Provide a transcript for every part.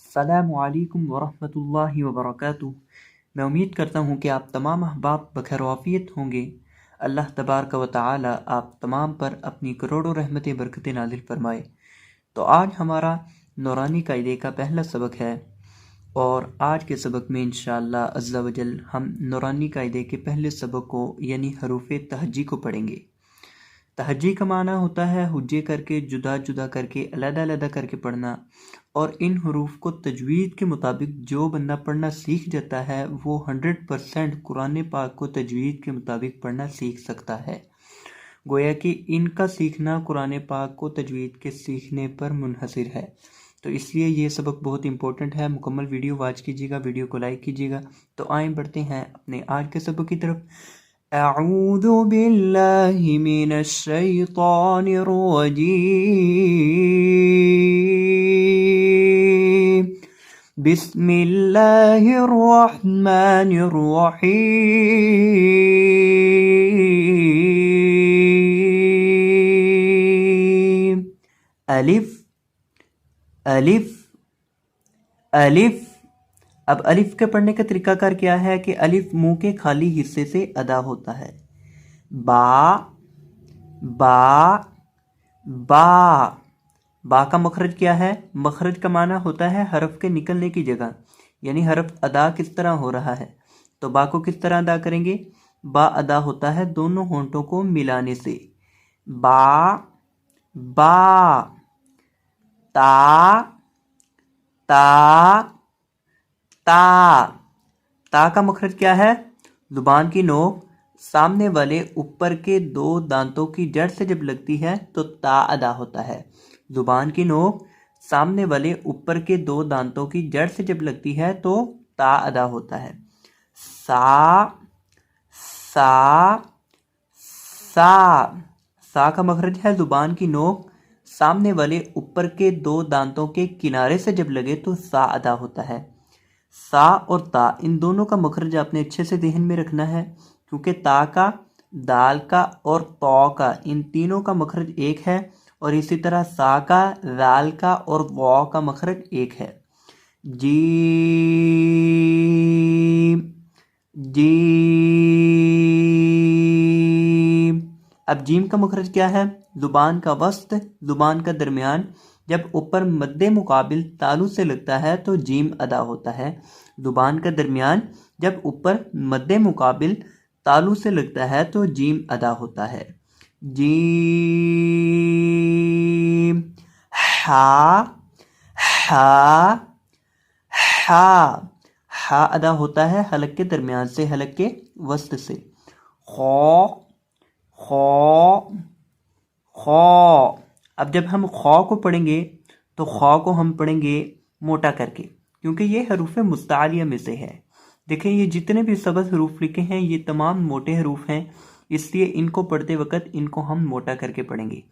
अस्सलामुअलैकुम वरहमतुल्लाहि वबरकातुह। मैं उम्मीद करता हूँ कि आप तमाम अहबाब बखैर वाफ़ियत होंगे। अल्लाह तबारक व तआला आप तमाम पर अपनी करोड़ों रहमतें बरकतें नाज़िल फरमाए। तो आज हमारा नूरानी कायदे का पहला सबक है और आज के सबक में इंशाअल्लाह अज़्ज़ा वजल हम नूरानी कायदे के पहले सबक को यानी हरूफ़ तहज्जी को पढ़ेंगे। तहज्जी का माना होता है हुज्जे करके, जुदा जुदा करके, अलग अलग करके पढ़ना। और इन हरूफ को तजवीद के मुताबिक जो बंदा पढ़ना सीख जाता है वो 100% कुरान पाक को तजवीद के मुताबिक पढ़ना सीख सकता है। गोया कि इनका सीखना कुरान पाक को तजवीद के सीखने पर मुनहसर है। तो इसलिए ये सबक बहुत इंपॉर्टेंट है। मुकम्मल वीडियो वॉच कीजिएगा, वीडियो को लाइक कीजिएगा। तो आए बढ़ते हैं अपने आज के सबक की तरफ। अऊज़ु बिल्लाहि मिनश शैतानिर रजीम। बिस्मिल्लाहिर रहमानिर रहीम। अलिफ अलिफ अलिफ। अब अलिफ के पढ़ने का तरीकाकार क्या है कि अलिफ मुंह के खाली हिस्से से अदा होता है। बा बा बा। बा का मखरज क्या है? मखरज का माना होता है हरफ के निकलने की जगह, यानी हरफ अदा किस तरह हो रहा है। तो बा को किस तरह अदा करेंगे? बा अदा होता है दोनों होंठों को मिलाने से। बा बा। ता ता ता। ता का मखरज क्या है? जुबान की नोक सामने वाले ऊपर के दो दांतों की जड़ से जब लगती है तो ता अदा होता है। जुबान की नोक सामने वाले ऊपर के दो दांतों की जड़ से जब लगती है तो ता अदा होता है। सा सा सा। सा का मखरज है जुबान की नोक सामने वाले ऊपर के दो दांतों के किनारे से जब लगे तो सा अदा होता है। सा और ता इन दोनों का मखरज आपने अच्छे से ध्यान में रखना है, क्योंकि ता का, दाल का और तौ का इन तीनों का मखरज एक है और इसी तरह सा का, दाल का और वौ का मखरज एक है। Gym gym. अब जीम का मखरज क्या है? जुबान का वस्त, जुबान का दरमियान जब ऊपर मद्दे मुकाबिल तालु से लगता है तो जीम अदा होता है। जुबान का दरमियान जब ऊपर मद्दे मुकाबिल तालु से लगता है तो जीम अदा होता है। जीम। हा हा हा। हा अदा होता है हलक के दरमियान से, हलक के वस्त से। खौ खौ खौ। अब जब हम खौ को पढ़ेंगे तो खौ को हम पढ़ेंगे मोटा करके, क्योंकि ये हरूफ मुस्तालिया में से है। देखें ये जितने भी सबस हरूफ लिखे हैं ये तमाम मोटे हरूफ हैं, इसलिए इनको पढ़ते वक्त इनको हम मोटा करके पढ़ेंगे।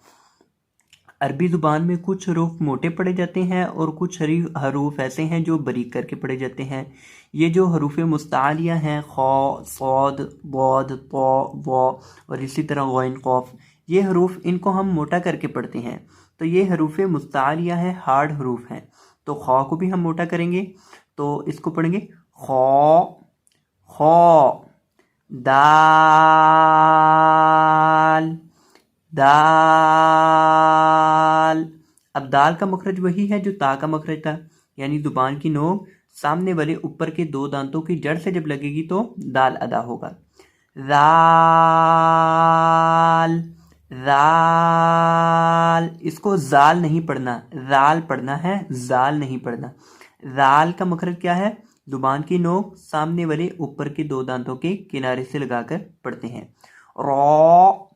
अरबी ज़ुबान में कुछ हरूफ मोटे पढ़े जाते हैं और कुछ हरूफ ऐसे हैं जो बारीक करके पढ़े जाते हैं। ये जो हरूफ मुस्तालिया हैं खौ, सौद, बौद, तौ, वौ और इसी तरह गौइन, कौफ, ये हरूफ इनको हम मोटा करके पढ़ते हैं। तो ये हरूफ मुस्तालिया हैं, हार्ड हरूफ हैं। तो खौ को भी हम मोटा करेंगे तो इसको पढ़ेंगे खौ खौ। दाल दाल। अब दाल का मखरज वही है जो ता का मखरज था, यानी जुबान की नोक सामने वाले ऊपर के दो दांतों की जड़ से जब लगेगी तो दाल अदा होगा। दाल दाल। इसको जाल नहीं पढ़ना, जाल पढ़ना है, जाल नहीं पढ़ना। जाल का मखरज क्या है? जुबान की नोक सामने वाले ऊपर के दो दांतों के किनारे से लगाकर पढ़ते हैं। रौ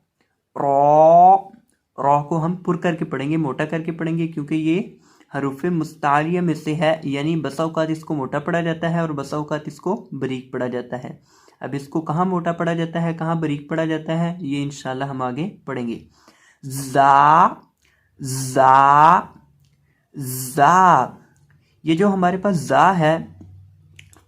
रौ। रौ को हम पुर करके पढ़ेंगे, मोटा करके पढ़ेंगे, क्योंकि ये हरूफ मुस्तालिया में से है, यानी बसा औकात इसको मोटा पढ़ा जाता है और बसा औकात इसको बारीक पढ़ा जाता है। अब इसको कहाँ मोटा पढ़ा जाता है, कहाँ बारीक पढ़ा जाता है, ये इंशाल्लाह हम आगे पढ़ेंगे। जा जा जा। ये जो हमारे पास जा है,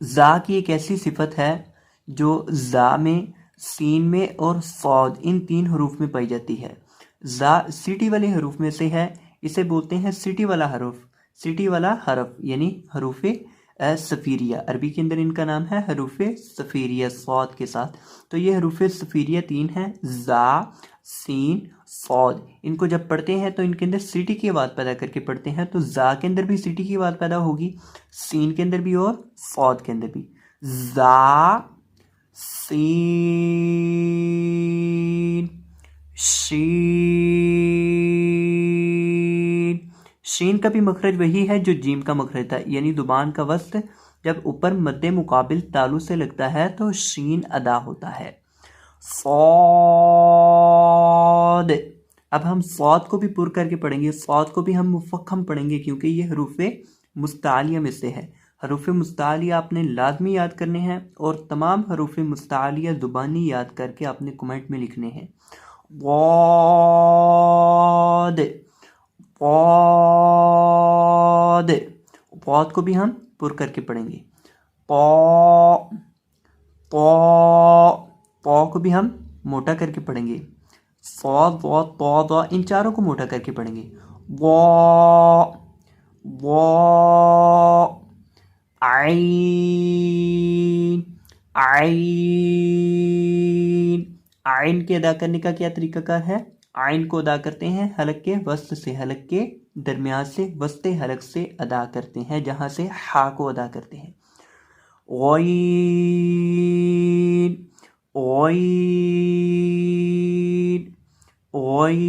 जा की एक ऐसी सिफत है जो जा में, सीन में और सौद इन तीन हरूफ में पाई जाती है। जा सीटी वाले हरूफ में से है, इसे बोलते हैं सीटी वाला हरूफ, सिटी वाला हरफ यानी हरूफ सफ़ीरिया, अरबी के अंदर इनका नाम है हरूफ सफ़ीरिया सौद के साथ। तो ये हरूफ सफ़ीरिया 3 हैं, ज़ा, सीन, सौद। इनको जब पढ़ते हैं तो इनके अंदर सिटी की आवाज़ पैदा करके पढ़ते हैं। तो ज़ा के अंदर भी सिटी की आवाज़ पैदा होगी, सीन के अंदर भी और सौद के अंदर भी। ज़ा, सीन, शीन। शीन का भी मखरज वही है जो जीम का मखरज था, यानी जुबान का वस्त जब ऊपर मद्दे मुकाबिल तालु से लगता है तो शीन अदा होता है। सौद, अब हम सौद को भी पुर करके पढ़ेंगे। सौद को भी हम मुफक्खम पढ़ेंगे क्योंकि ये हरूफे मुस्तालिया में से है। हरूफ मुस्तालिया आपने लाजमी याद करने हैं और तमाम हरूफ मुस्तालिया ज़ुबानी याद करके आपने कमेंट में लिखने हैं। वाद, वाद, वाद को भी हम पुर करके पढ़ेंगे। पौ, पौ, पौ को भी हम मोटा करके पढ़ेंगे। सौद, वौद, पौ, दौ, इन चारों को मोटा करके पढ़ेंगे। वो, आइन, आइन। आइन के अदा करने का क्या तरीकाकार है? आइन को अदा करते हैं हलक के वस्त से, हलक के दरमियान से, वस्ते हलक से अदा करते हैं, जहां से हा को अदा करते हैं। ओइन, ओइन, ओइन।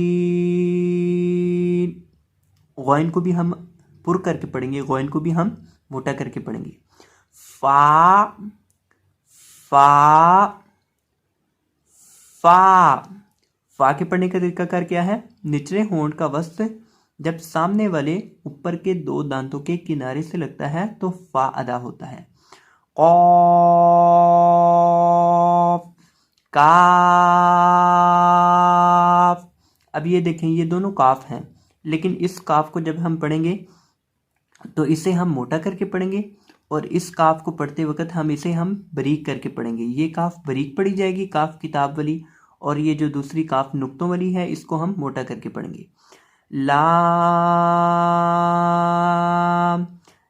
गौन को भी हम पुर करके पढ़ेंगे, गौन को भी हम मोटा करके पढ़ेंगे। फा, फा, फा। फा के पढ़ने का तरीकाकार क्या है? निचले होंठ का वस्त जब सामने वाले ऊपर के 2 दांतों के किनारे से लगता है तो फा अदा होता है। कौफ, काफ। अब ये देखें, ये दोनों काफ हैं, लेकिन इस काफ को जब हम पढ़ेंगे तो इसे हम मोटा करके पढ़ेंगे और इस काफ को पढ़ते वक्त इसे हम बारीक करके पढ़ेंगे। ये काफ बारीक पढ़ी जाएगी, काफ किताब वाली, और ये जो दूसरी काफ नुक्तों वाली है इसको हम मोटा करके पढ़ेंगे। लाम,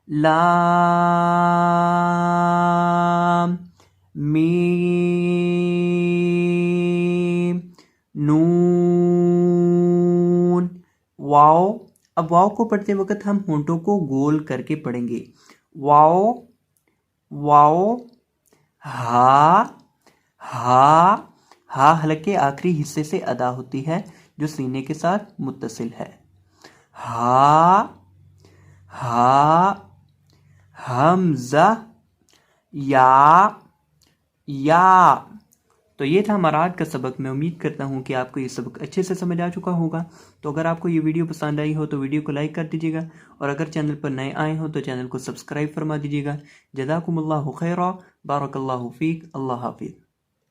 लाम, मीम, नून, वाओ। अब वाओ को पढ़ते वक्त हम होंठों को गोल करके पढ़ेंगे। वाओ, वाओ, हा, हा। हा हलक के आखिरी हिस्से से अदा होती है जो सीने के साथ मुत्तसिल है। हा, हा, हमजा, या, या। तो ये था हमारा आज का सबक। मैं उम्मीद करता हूँ कि आपको ये सबक अच्छे से समझ आ चुका होगा। तो अगर आपको ये वीडियो पसंद आई हो तो वीडियो को लाइक कर दीजिएगा, और अगर चैनल पर नए आए हो तो चैनल को सब्सक्राइब फरमा दीजिएगा। जज़ाकुमुल्लाहु खैरा, बारकल्लाहु फीक, अल्लाह हाफिज़।